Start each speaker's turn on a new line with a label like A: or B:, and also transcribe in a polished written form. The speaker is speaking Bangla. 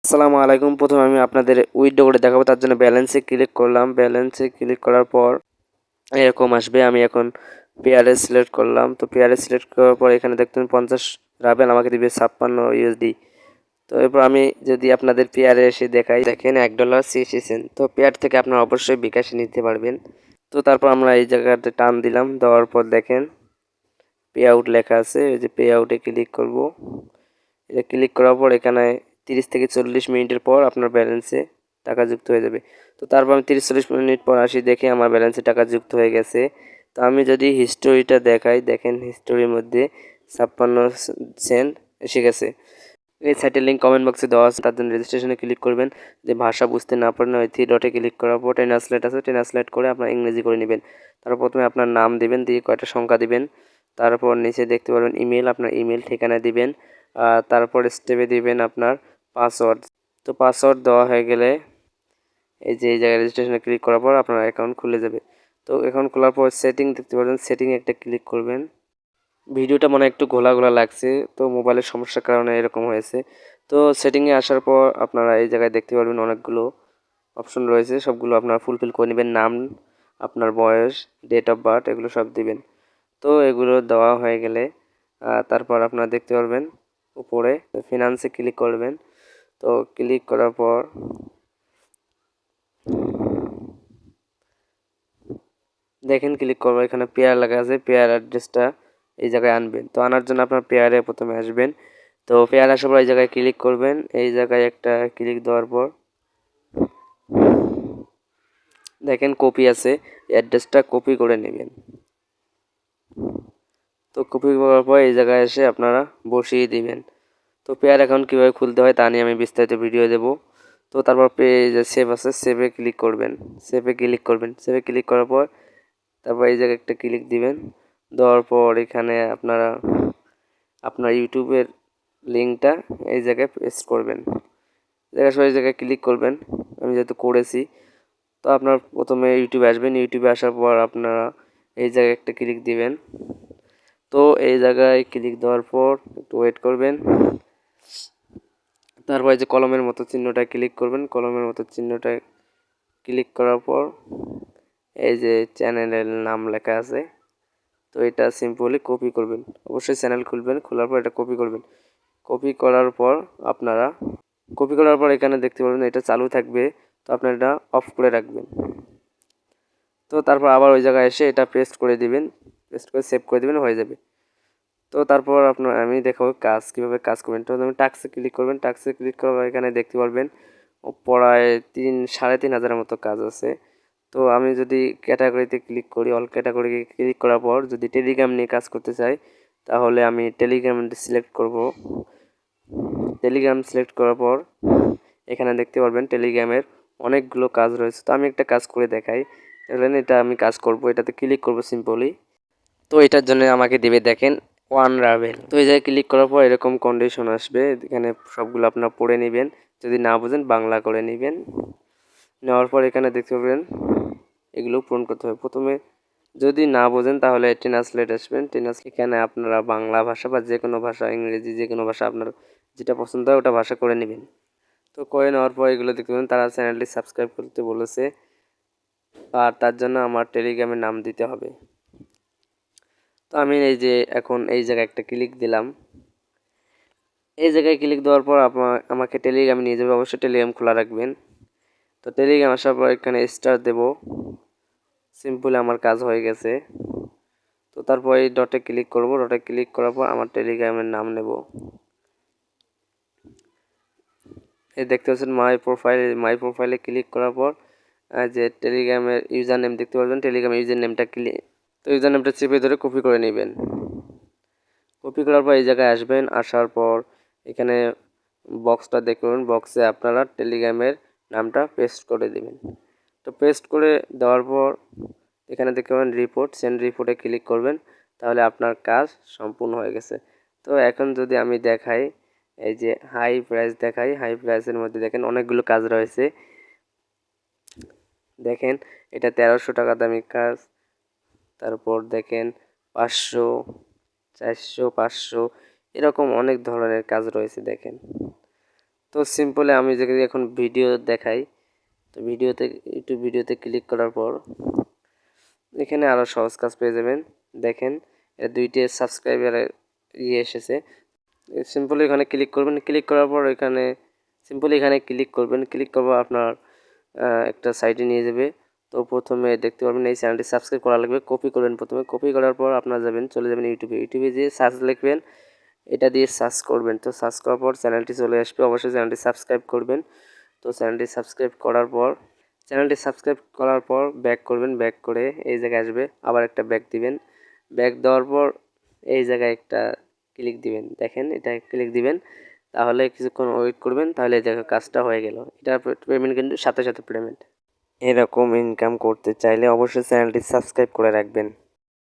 A: আসসালামু আলাইকুম। প্রথমে আমি আপনাদের উইথড্র করে দেখাবো, তার জন্য ব্যালেন্সে ক্লিক করলাম। ব্যালেন্সে ক্লিক করার পর এরকম আসবে। আমি এখন পেয়ারে সিলেক্ট করলাম। তো পেয়ারে সিলেক্ট করার পর এখানে দেখতেন 50 রাবেল আমাকে দিবে 56 ইউএসডি। তো এরপর আমি যদি আপনাদের পেয়ারে এসে দেখাই, দেখেন $1.86। তো পেয়ার থেকে আপনারা অবশ্যই বিকাশে নিতে পারবেন। তো তারপর আমরা এই জায়গাতে টান দিলাম, দেওয়ার পর দেখেন পে আউট লেখা আছে, এই যে পে আউটে ক্লিক করব। এটা ক্লিক করার পর এখানে 30 থেকে 40 মিনিটের পর আপনার ব্যালেন্সে টাকা যুক্ত হয়ে যাবে। তো তারপর আমি 30-40 মিনিট পর আসি, দেখে আমার ব্যালেন্সে টাকা যুক্ত হয়ে গেছে। তো আমি যদি হিস্টোরিটা দেখাই, দেখেন হিস্টোরির মধ্যে 56 সেন্ট এসে গেছে। এই সাইটের লিঙ্ক কমেন্ট বক্সে দেওয়া আছে, তার জন্য রেজিস্ট্রেশনে ক্লিক করবেন। যে ভাষা বুঝতে না পারেন ওই থ্রি ডটে ক্লিক করার পর ট্রান্সলেট আছে, ট্রান্সলেট করে আপনার ইংরেজি করে নেবেন। তারপর প্রথমে আপনার নাম দিবেন, দিয়ে কয়টা সংখ্যা দিবেন। তারপর নিচে দেখতে পারবেন ইমেল, আপনার ইমেল ঠিকানা দিবেন। তারপর স্টেপে দিবেন আপনার পাসওয়ার্ড। তো পাসওয়ার্ড দেওয়া হয়ে গেলে এই যে এই জায়গায় রেজিস্ট্রেশনে ক্লিক করার পর আপনার অ্যাকাউন্ট খুলে যাবে। তো অ্যাকাউন্ট খোলার পর সেটিং দেখতে পারবেন, সেটিংয়ে একটা ক্লিক করবেন। ভিডিওটা মনে হয় একটু ঘোলা ঘোলা লাগছে, তো মোবাইলের সমস্যার কারণে এরকম হয়েছে। তো সেটিংয়ে আসার পর আপনারা এই জায়গায় দেখতে পারবেন অনেকগুলো অপশন রয়েছে, সবগুলো আপনারা ফুলফিল করে নেবেন। নাম, আপনার বয়স, ডেট অফ বার্থ, এগুলো সব দিবেন। তো এগুলো দেওয়া হয়ে গেলে তারপর আপনারা দেখতে পারবেন উপরে ফিনান্সে ক্লিক করবেন। তো ক্লিক করার পর দেখেন ক্লিক করবো, এখানে পেয়ার লেখা আছে, পেয়ার অ্যাড্রেসটা এই জায়গায় আনবেন। তো আনার জন্য আপনার পেয়ারে প্রথমে আসবেন। তো পেয়ার আসার পর এই জায়গায় ক্লিক করবেন। এই জায়গায় একটা ক্লিক দেওয়ার পর দেখেন কপি আছে, অ্যাড্রেসটা কপি করে নেবেন। তো কপি করার পর এই জায়গায় এসে আপনারা বসিয়ে দিবেন। তো পেয়ার অ্যাকাউন্ট কীভাবে খুলতে হয় তা নিয়ে আমি বিস্তারিত ভিডিও দেব। তো তারপর যে সেভ আছে, সেভে ক্লিক করবেন। সেভে ক্লিক করার পর তারপর এই জায়গায় একটা ক্লিক দিবেন। দেওয়ার পর এখানে আপনারা আপনার ইউটিউবের লিঙ্কটা এই জায়গায় পেস্ট করবেন। এই জায়গায় ক্লিক করবেন, আমি যেহেতু করেছি। তো আপনার প্রথমে ইউটিউবে আসবেন, ইউটিউবে আসার পর আপনারা এই জায়গায় একটা ক্লিক দিবেন। তো এই জায়গায় ক্লিক দেওয়ার পর একটু ওয়েট করবেন। তারপর যে কলমের মতো চিহ্নটায় ক্লিক করবেন। কলমের মতো চিহ্নটায় ক্লিক করার পর এই যে চ্যানেলের নাম লেখা আছে, তো এটা সিম্পলি কপি করবেন। অবশ্যই চ্যানেল খুলবেন, খোলার পর এটা কপি করবেন। কপি করার পর আপনারা এখানে দেখতে পারবেন এটা চালু থাকবে, তো আপনারা এটা অফ করে রাখবেন। তো তারপর আবার ওই জায়গায় এসে এটা পেস্ট করে দিবেন, পেস্ট করে সেভ করে দিবেন, হয়ে যাবে। তো তারপর আমি দেখাবো কীভাবে কাজ করবেন। তো আমি টাস্কে ক্লিক করবেন। টাস্কে ক্লিক করার পর এখানে দেখতে পারবেন প্রায় 3,500-3,000-এর মতো কাজ আছে। তো আমি যদি ক্যাটাগরিতে ক্লিক করি, অল ক্যাটাগরি ক্লিক করার পর যদি টেলিগ্রাম নিয়ে কাজ করতে চাই, তাহলে আমি টেলিগ্রাম সিলেক্ট করব। টেলিগ্রাম সিলেক্ট করার পর এখানে দেখতে পারবেন টেলিগ্রামের অনেকগুলো কাজ রয়েছে। তো আমি একটা কাজ করে দেখাই। এটা আমি কাজ করব, এটাতে ক্লিক করব সিম্পলি। তো এটার জন্য আমাকে দেবে দেখেন 1 রাভেল। তো এই জায়গায় ক্লিক করার পর এরকম কন্ডিশন আসবে, এখানে সবগুলো আপনারা পড়ে নেবেন। যদি না বুঝেন বাংলা করে নেবেন। নেওয়ার পর এখানে দেখতে পাবেন এগুলো পূরণ করতে হবে। প্রথমে যদি না বোঝেন তাহলে ট্রান্সলেট আসবেন। এখানে আপনারা বাংলা ভাষা বা যে কোনো ভাষা, ইংরেজি যে কোনো ভাষা আপনার যেটা পছন্দ হয় ওটা ভাষা করে নেবেন। তো করে নেওয়ার পর এগুলো দেখতে পাবেন তারা চ্যানেলটি সাবস্ক্রাইব করতে বলেছে, আর তার জন্য আমার টেলিগ্রামের নাম দিতে হবে। তো আমি এই যে এখন এই জায়গায় একটা ক্লিক দিলাম। এই জায়গায় ক্লিক দেওয়ার পর আমাকে টেলিগ্রামে নিয়ে যাবে। অবশ্যই টেলিগ্রাম খোলা রাখবেন। তো টেলিগ্রাম আসার পর এখানে স্টার দেব। সিম্পলি আমার কাজ হয়ে গেছে। তো তারপর এই ডটে ক্লিক করব। ডটে ক্লিক করার পর আমার টেলিগ্রামের নাম নেব। এই দেখতে পাচ্ছেন মাই প্রোফাইলে ক্লিক করার পর যে টেলিগ্রামের ইউজার নেম দেখতে পাচ্ছেন, টেলিগ্রামের ইউজার নেমটা তো ইউজার নেমটা চেপে ধরে কপি করে নেবেন। কপি করার পর এই জায়গায় আসবেন। আসার পর এখানে বক্সটা দেখুন, বক্সে আপনারা টেলিগ্রামের নামটা পেস্ট করে দেবেন। তো পেস্ট করে দেওয়ার পর এখানে দেখতে পাবেন রিপোর্ট, সেন্ড রিপোর্টে ক্লিক করবেন, তাহলে আপনার কাজ সম্পূর্ণ হয়ে গেছে। তো এখন যদি আমি দেখাই, এই যে হাই প্রাইস দেখাই, হাই প্রাইসের মধ্যে দেখেন অনেকগুলো কাজ রয়েছে। দেখেন এটা 1300 টাকা দামি কাজ। তারপর দেখেন 500, 400, 500 এরকম অনেক ধরনের কাজ রয়েছে দেখেন। তো সিম্পলি আমি যদি এখন ভিডিও দেখাই, তো ভিডিওতে ইউটিউব ভিডিওতে ক্লিক করার পর এখানে আরও সহজ কাজ পেয়ে যাবেন। দেখেন এর 2টি সাবস্ক্রাইবারের এসেছে। সিম্পলি এখানে ক্লিক করবেন, ক্লিক করার পর এখানে সিম্পলি এখানে ক্লিক করবেন, ক্লিক করবো আপনার একটা সাইটে নিয়ে যাবে। তো প্রথমে দেখতে পারবেন এই চ্যানেলটি সাবস্ক্রাইব করা লাগবে, কপি করবেন। প্রথমে কপি করার পর আপনার চলে যাবেন ইউটিউবে যেয়ে সার্চ লিখবেন, এটা দিয়ে সার্চ করবেন। তো সার্চ করার পর চ্যানেলটি চলে আসবে, অবশ্যই চ্যানেলটি সাবস্ক্রাইব করবেন। তো চ্যানেলটি সাবস্ক্রাইব করার পর ব্যাক করবেন, ব্যাক করে এই জায়গায় আসবে, আবার একটা ব্যাক দিবেন। ব্যাক দেওয়ার পর এই জায়গায় একটা ক্লিক দিবেন, দেখেন এটা ক্লিক দিবেন, তাহলে কিছুক্ষণ ওয়েট করবেন, তাহলে এই জায়গায় কাজটা হয়ে গেল। এটার পেমেন্ট কিন্তু সাথে সাথে পেমেন্ট। এরকম ইনকাম করতে চাইলে অবশ্যই চ্যানেলটি সাবস্ক্রাইব করে রাখবেন।